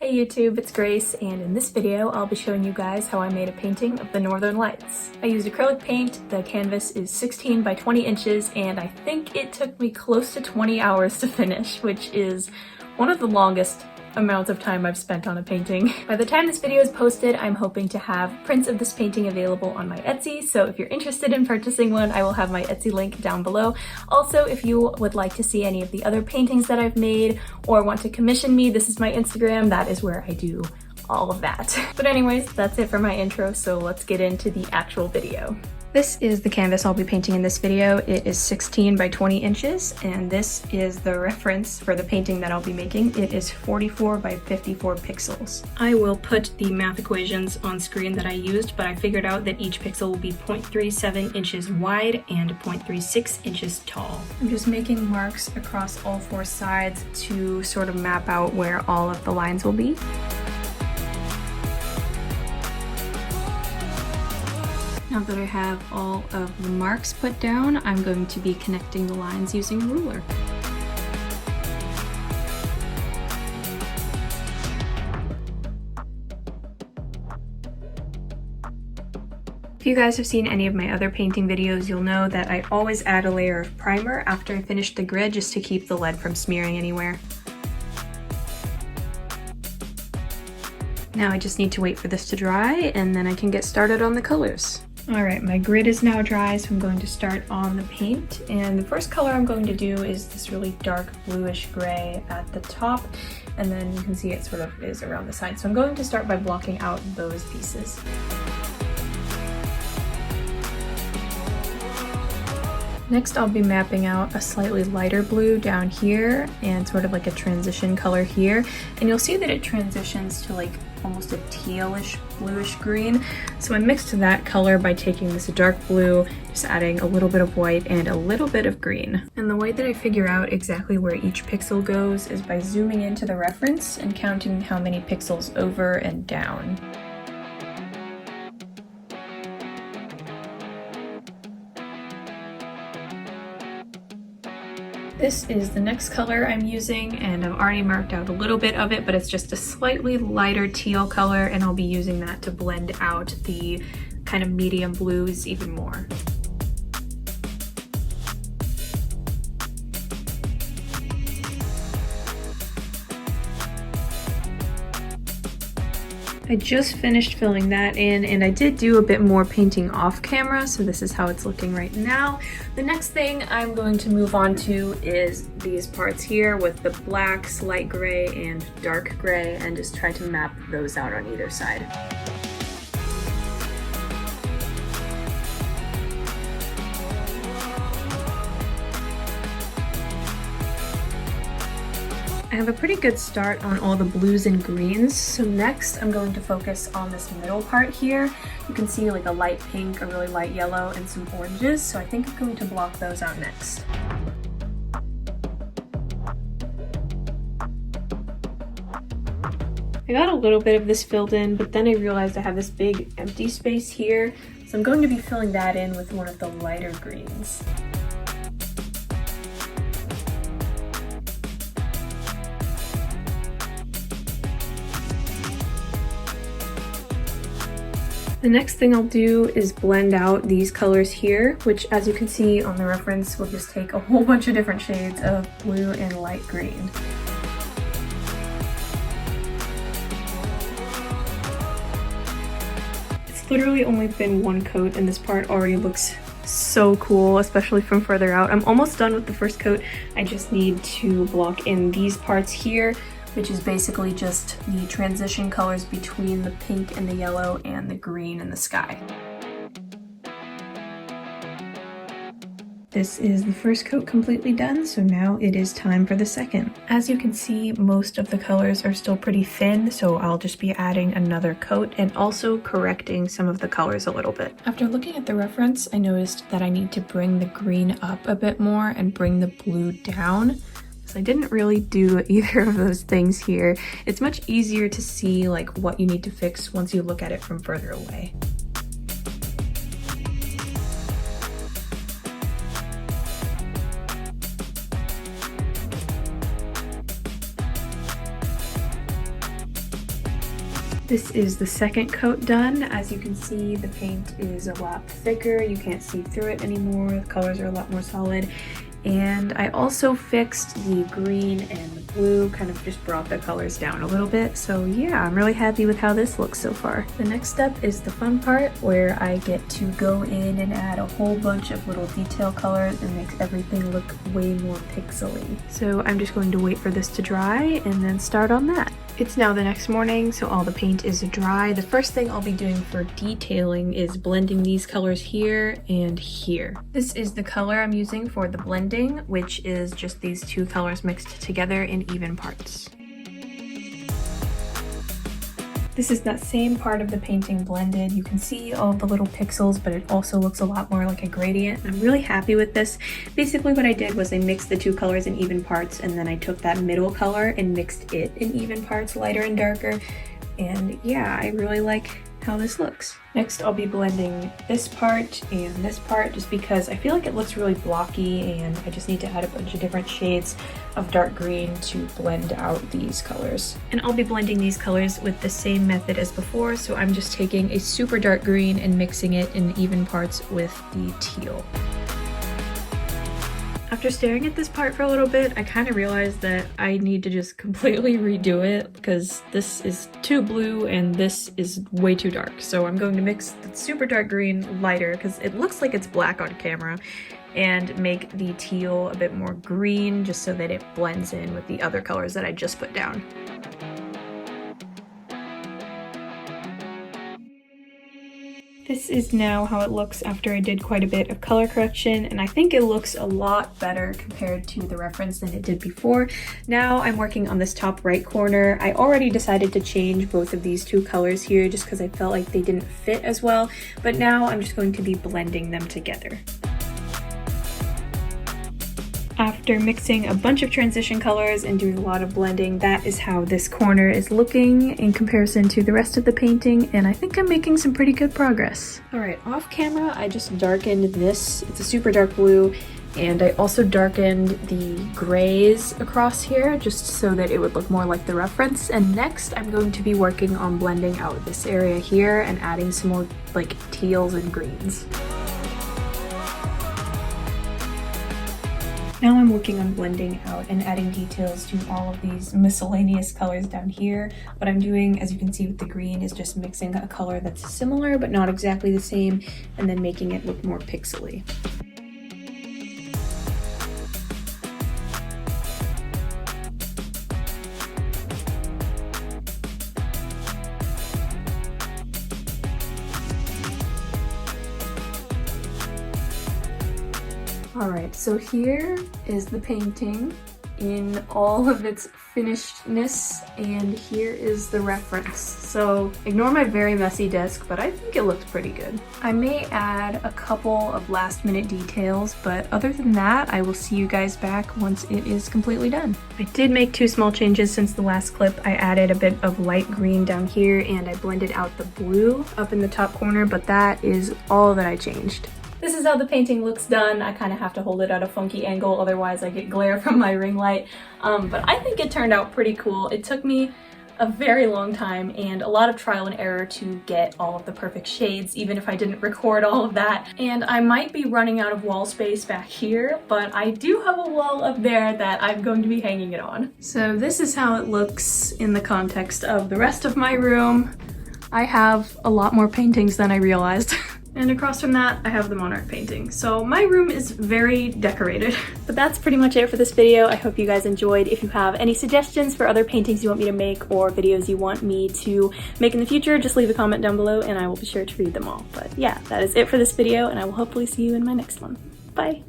Hey YouTube, it's Grace, and in this video I'll be showing you guys how I made a painting of the Northern Lights. I used acrylic paint, the canvas is 16 by 20 inches, and I think it took me close to 20 hours to finish, which is one of the longest amounts of time I've spent on a painting. By the time this video is posted, I'm hoping to have prints of this painting available on my Etsy, so if you're interested in purchasing one, I will have my Etsy link down below. Also, if you would like to see any of the other paintings that I've made or want to commission me, this is my Instagram. That is where I do all of that. But anyways, that's it for my intro, so let's get into the actual video. This is the canvas I'll be painting in this video. It is 16 by 20 inches, and this is the reference for the painting that I'll be making. It is 44 by 54 pixels. I will put the math equations on screen that I used, but I figured out that each pixel will be 0.37 inches wide and 0.36 inches tall. I'm just making marks across all four sides to sort of map out where all of the lines will be. Now that I have all of the marks put down, I'm going to be connecting the lines using a ruler. If you guys have seen any of my other painting videos, you'll know that I always add a layer of primer after I finish the grid just to keep the lead from smearing anywhere. Now I just need to wait for this to dry and then I can get started on the colors. Alright, my grid is now dry, so I'm going to start on the paint, and the first color I'm going to do is this really dark bluish gray at the top, and then you can see it sort of is around the side. So I'm going to start by blocking out those pieces. Next, I'll be mapping out a slightly lighter blue down here and sort of like a transition color here, and you'll see that it transitions to like almost a tealish bluish green. So I mixed that color by taking this dark blue, just adding a little bit of white and a little bit of green. And the way that I figure out exactly where each pixel goes is by zooming into the reference and counting how many pixels over and down. This is the next color I'm using, and I've already marked out a little bit of it, but it's just a slightly lighter teal color, and I'll be using that to blend out the kind of medium blues even more. I just finished filling that in, and I did do a bit more painting off camera, so this is how it's looking right now. The next thing I'm going to move on to is these parts here with the blacks, light gray, and dark gray, and just try to map those out on either side. I have a pretty good start on all the blues and greens, so next I'm going to focus on this middle part here. You can see like a light pink, a really light yellow, and some oranges, so I think I'm going to block those out next. I got a little bit of this filled in, but then I realized I have this big empty space here, so I'm going to be filling that in with one of the lighter greens. The next thing I'll do is blend out these colors here, which as you can see on the reference will just take a whole bunch of different shades of blue and light green. It's literally only been one coat and this part already looks so cool, especially from further out. I'm almost done with the first coat. I just need to block in these parts here, which is basically just the transition colors between the pink and the yellow and the green and the sky. This is the first coat completely done, so now it is time for the second. As you can see, most of the colors are still pretty thin, so I'll just be adding another coat and also correcting some of the colors a little bit. After looking at the reference, I noticed that I need to bring the green up a bit more and bring the blue down. I didn't really do either of those things here. It's much easier to see like what you need to fix once you look at it from further away. This is the second coat done. As you can see, the paint is a lot thicker. You can't see through it anymore. The colors are a lot more solid. And I also fixed the green and the blue, kind of just brought the colors down a little bit. So yeah, I'm really happy with how this looks so far. The next step is the fun part where I get to go in and add a whole bunch of little detail colors and make everything look way more pixely. So I'm just going to wait for this to dry and then start on that. It's now the next morning, so all the paint is dry. The first thing I'll be doing for detailing is blending these colors here and here. This is the color I'm using for the blending, which is just these two colors mixed together in even parts. This is that same part of the painting blended. You can see all the little pixels, but it also looks a lot more like a gradient. I'm really happy with this. Basically what I did was I mixed the two colors in even parts, and then I took that middle color and mixed it in even parts, lighter and darker. And yeah, I really like how this looks. Next, I'll be blending this part and this part just because I feel like it looks really blocky and I just need to add a bunch of different shades of dark green to blend out these colors. And I'll be blending these colors with the same method as before, so I'm just taking a super dark green and mixing it in even parts with the teal. After staring at this part for a little bit, I kind of realized that I need to just completely redo it because this is too blue and this is way too dark. So I'm going to mix the super dark green lighter because it looks like it's black on camera, and make the teal a bit more green just so that it blends in with the other colors that I just put down. This is now how it looks after I did quite a bit of color correction, and I think it looks a lot better compared to the reference than it did before. Now I'm working on this top right corner. I already decided to change both of these two colors here just because I felt like they didn't fit as well, but now I'm just going to be blending them together. After mixing a bunch of transition colors and doing a lot of blending, that is how this corner is looking in comparison to the rest of the painting, and I think I'm making some pretty good progress. Alright, off camera I just darkened this. It's a super dark blue, and I also darkened the grays across here just so that it would look more like the reference. And next I'm going to be working on blending out this area here and adding some more like teals and greens. Now I'm working on blending out and adding details to all of these miscellaneous colors down here. What I'm doing, as you can see with the green, is just mixing a color that's similar but not exactly the same, and then making it look more pixely. Alright, so here is the painting in all of its finishedness, and here is the reference. So ignore my very messy desk, but I think it looks pretty good. I may add a couple of last minute details, but other than that, I will see you guys back once it is completely done. I did make two small changes since the last clip. I added a bit of light green down here and I blended out the blue up in the top corner, but that is all that I changed. This is how the painting looks done. I kind of have to hold it at a funky angle, otherwise I get glare from my ring light. But I think it turned out pretty cool. It took me a very long time and a lot of trial and error to get all of the perfect shades, even if I didn't record all of that. And I might be running out of wall space back here, but I do have a wall up there that I'm going to be hanging it on. So this is how it looks in the context of the rest of my room. I have a lot more paintings than I realized. And across from that, I have the monarch painting. So my room is very decorated. But that's pretty much it for this video. I hope you guys enjoyed. If you have any suggestions for other paintings you want me to make or videos you want me to make in the future, just leave a comment down below and I will be sure to read them all. But yeah, that is it for this video, and I will hopefully see you in my next one. Bye!